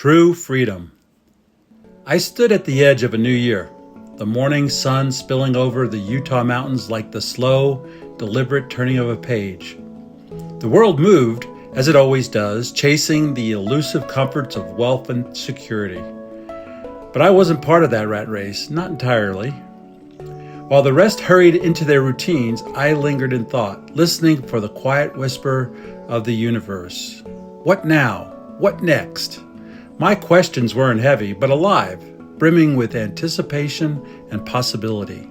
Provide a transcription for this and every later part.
True freedom. I stood at the edge of a new year, the morning sun spilling over the Utah mountains like the slow, deliberate turning of a page. The world moved, as it always does, chasing the elusive comforts of wealth and security. But I wasn't part of that rat race, not entirely. While the rest hurried into their routines, I lingered in thought, listening for the quiet whisper of the universe. What now? What next? My questions weren't heavy, but alive, brimming with anticipation and possibility.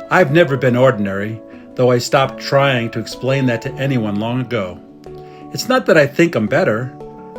I've never been ordinary, though I stopped trying to explain that to anyone long ago. It's not that I think I'm better,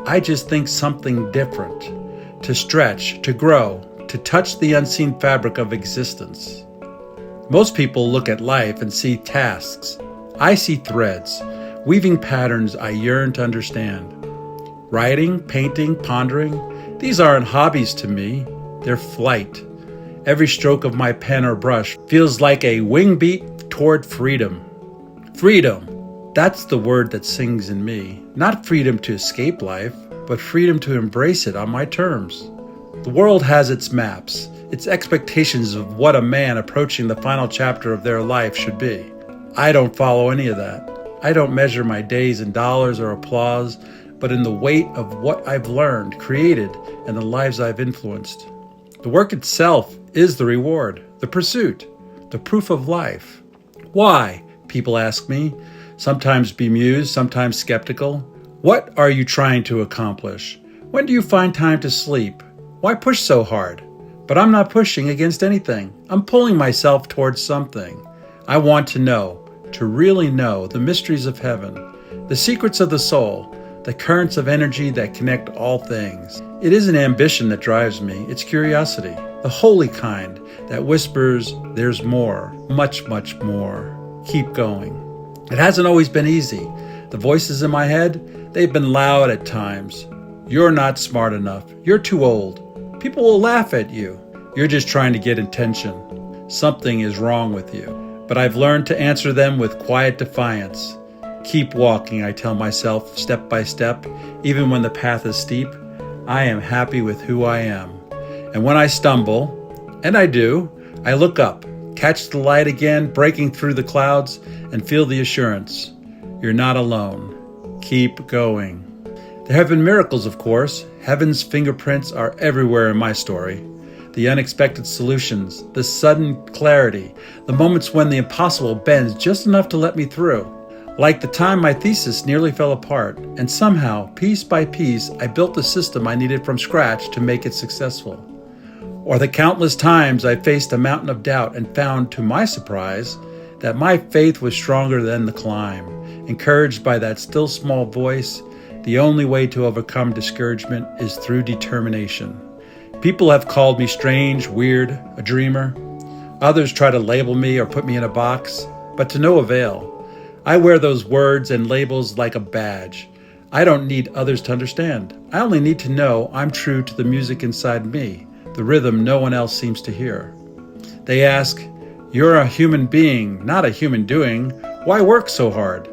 I just think something different. To stretch, to grow, to touch the unseen fabric of existence. Most people look at life and see tasks. I see threads, weaving patterns I yearn to understand. Writing, painting, pondering, these aren't hobbies to me, they're flight. Every stroke of my pen or brush feels like a wing beat toward freedom. Freedom, that's the word that sings in me. Not freedom to escape life, but freedom to embrace it on my terms. The world has its maps, its expectations of what a man approaching the final chapter of their life should be. I don't follow any of that. I don't measure my days in dollars or applause, but in the weight of what I've learned, created, and the lives I've influenced. The work itself is the reward, the pursuit, the proof of life. Why? People ask me, sometimes bemused, sometimes skeptical. What are you trying to accomplish? When do you find time to sleep? Why push so hard? But I'm not pushing against anything. I'm pulling myself towards something. I want to know, to really know the mysteries of heaven, the secrets of the soul, the currents of energy that connect all things. It isn't ambition that drives me, it's curiosity, the holy kind that whispers, there's more, much, much more. Keep going. It hasn't always been easy. The voices in my head, they've been loud at times. You're not smart enough. You're too old. People will laugh at you. You're just trying to get attention. Something is wrong with you. But I've learned to answer them with quiet defiance. Keep walking, I tell myself, step by step, even when the path is steep. I am happy with who I am. And when I stumble, and I do, I look up, catch the light again, breaking through the clouds, and feel the assurance. You're not alone. Keep going. There have been miracles, of course. Heaven's fingerprints are everywhere in my story. The unexpected solutions, the sudden clarity, the moments when the impossible bends just enough to let me through. Like the time my thesis nearly fell apart, and somehow, piece by piece, I built the system I needed from scratch to make it successful. Or the countless times I faced a mountain of doubt and found, to my surprise, that my faith was stronger than the climb. Encouraged by that still small voice, the only way to overcome discouragement is through determination. People have called me strange, weird, a dreamer. Others try to label me or put me in a box, but to no avail. I wear those words and labels like a badge. I don't need others to understand. I only need to know I'm true to the music inside me, the rhythm no one else seems to hear. They ask, you're a human being, not a human doing. Why work so hard?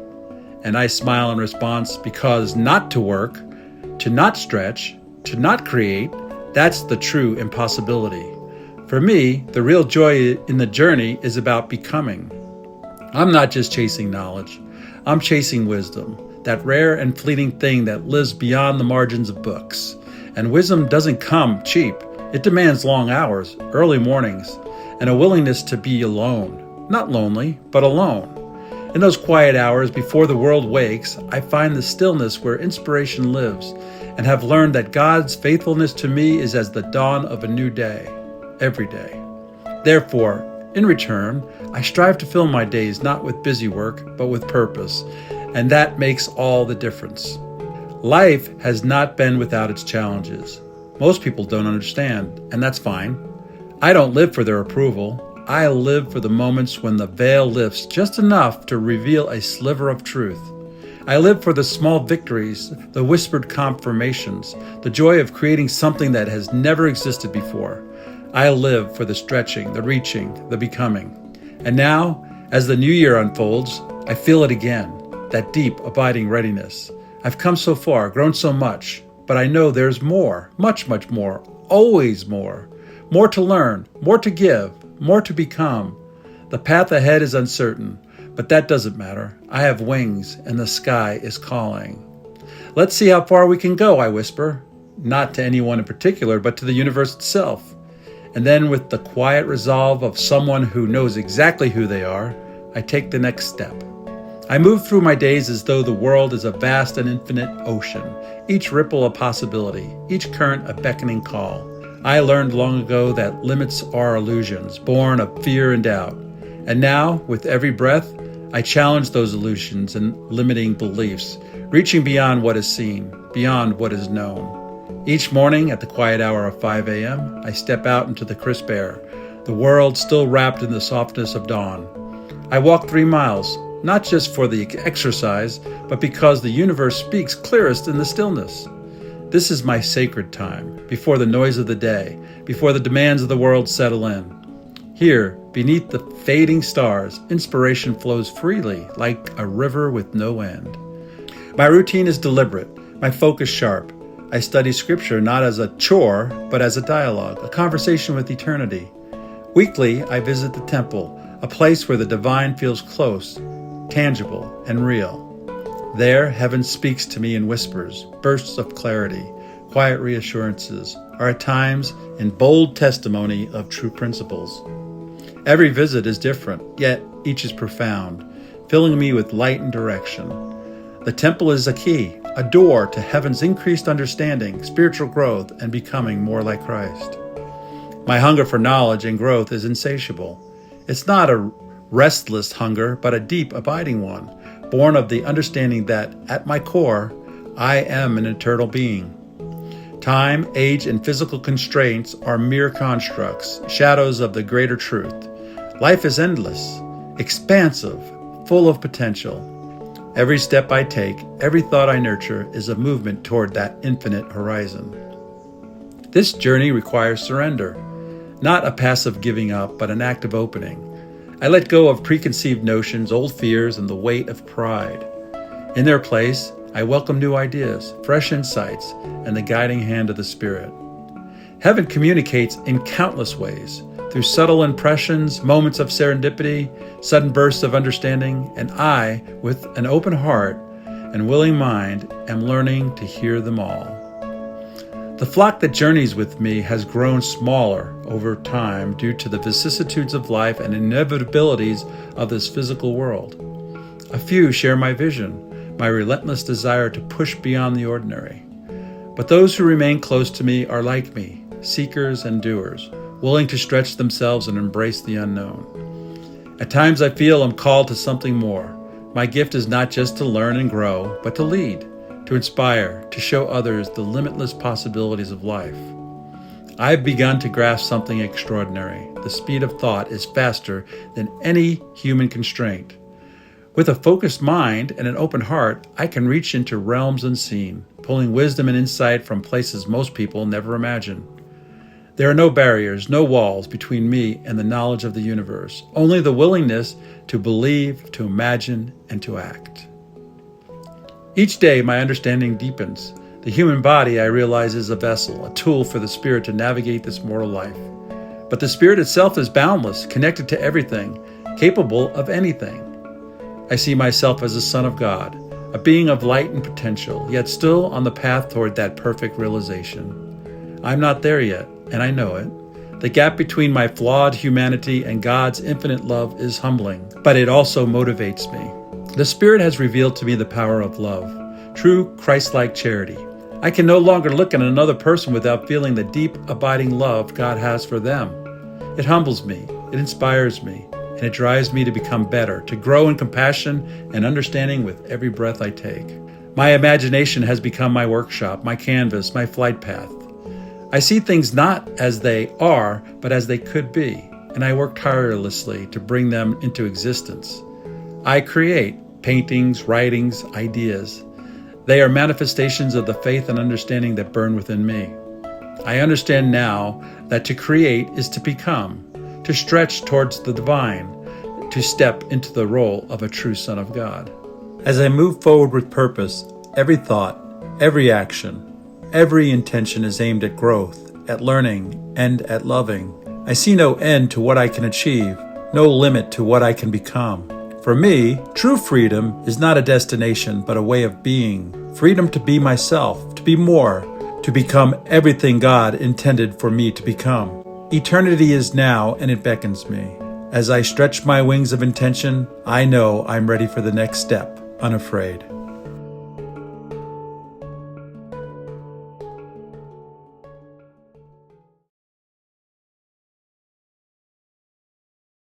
And I smile in response because not to work, to not stretch, to not create, that's the true impossibility. For me, the real joy in the journey is about becoming. I'm not just chasing knowledge. I'm chasing wisdom, that rare and fleeting thing that lives beyond the margins of books. And wisdom doesn't come cheap. It demands long hours, early mornings, and a willingness to be alone. Not lonely, but alone. In those quiet hours before the world wakes, I find the stillness where inspiration lives, and have learned that God's faithfulness to me is as the dawn of a new day, every day. Therefore, in return, I strive to fill my days not with busy work, but with purpose, and that makes all the difference. Life has not been without its challenges. Most people don't understand, and that's fine. I don't live for their approval. I live for the moments when the veil lifts just enough to reveal a sliver of truth. I live for the small victories, the whispered confirmations, the joy of creating something that has never existed before. I live for the stretching, the reaching, the becoming. And now, as the new year unfolds, I feel it again, that deep, abiding readiness. I've come so far, grown so much. but I know there's more, much, much more, always more. More to learn, more to give, more to become. The path ahead is uncertain, but that doesn't matter. I have wings, and the sky is calling. Let's see how far we can go, I whisper, not to anyone in particular, but to the universe itself. And then, with the quiet resolve of someone who knows exactly who they are, I take the next step. I move through my days as though the world is a vast and infinite ocean, each ripple a possibility, each current a beckoning call. I learned long ago that limits are illusions, born of fear and doubt. And now, with every breath, I challenge those illusions and limiting beliefs, reaching beyond what is seen, beyond what is known. Each morning at the quiet hour of 5 a.m., I step out into the crisp air, the world still wrapped in the softness of dawn. I walk 3 miles, not just for the exercise, but because the universe speaks clearest in the stillness. This is my sacred time, before the noise of the day, before the demands of the world settle in. Here, beneath the fading stars, inspiration flows freely, like a river with no end. My routine is deliberate, my focus sharp. I study scripture not as a chore, but as a dialogue, a conversation with eternity. Weekly, I visit the temple, a place where the divine feels close, tangible, and real. There, heaven speaks to me in whispers, bursts of clarity, quiet reassurances, or at times in bold testimony of true principles. Every visit is different, yet each is profound, filling me with light and direction. The temple is a key, a door to heaven's increased understanding, spiritual growth, and becoming more like Christ. My hunger for knowledge and growth is insatiable. It's not a restless hunger, but a deep, abiding one, born of the understanding that, at my core, I am an eternal being. Time, age, and physical constraints are mere constructs, shadows of the greater truth. Life is endless, expansive, full of potential. Every step I take, every thought I nurture is a movement toward that infinite horizon. This journey requires surrender, not a passive giving up, but an active opening. I let go of preconceived notions, old fears, and the weight of pride. In their place, I welcome new ideas, fresh insights, and the guiding hand of the Spirit. Heaven communicates in countless ways, through subtle impressions, moments of serendipity, sudden bursts of understanding, and I, with an open heart and willing mind, am learning to hear them all. The flock that journeys with me has grown smaller over time due to the vicissitudes of life and inevitabilities of this physical world. A few share my vision, my relentless desire to push beyond the ordinary. But those who remain close to me are like me, seekers and doers, willing to stretch themselves and embrace the unknown. At times I feel I'm called to something more. My gift is not just to learn and grow, but to lead, to inspire, to show others the limitless possibilities of life. I've begun to grasp something extraordinary. The speed of thought is faster than any human constraint. With a focused mind and an open heart, I can reach into realms unseen, pulling wisdom and insight from places most people never imagine. There are no barriers, no walls between me and the knowledge of the universe, only the willingness to believe, to imagine, and to act. Each day, my understanding deepens. The human body, I realize, is a vessel, a tool for the spirit to navigate this mortal life. But the spirit itself is boundless, connected to everything, capable of anything. I see myself as a son of God, a being of light and potential, yet still on the path toward that perfect realization. I'm not there yet, and I know it. The gap between my flawed humanity and God's infinite love is humbling, but it also motivates me. The Spirit has revealed to me the power of love, true Christ-like charity. I can no longer look at another person without feeling the deep, abiding love God has for them. It humbles me, it inspires me, and it drives me to become better, to grow in compassion and understanding with every breath I take. My imagination has become my workshop, my canvas, my flight path. I see things not as they are, but as they could be, and I work tirelessly to bring them into existence. I create paintings, writings, ideas. They are manifestations of the faith and understanding that burn within me. I understand now that to create is to become, to stretch towards the divine, to step into the role of a true son of God. As I move forward with purpose, every thought, every action, every intention is aimed at growth, at learning, and at loving. I see no end to what I can achieve, no limit to what I can become. For me, true freedom is not a destination, but a way of being. Freedom to be myself, to be more, to become everything God intended for me to become. Eternity is now, and it beckons me. As I stretch my wings of intention, I know I'm ready for the next step, unafraid.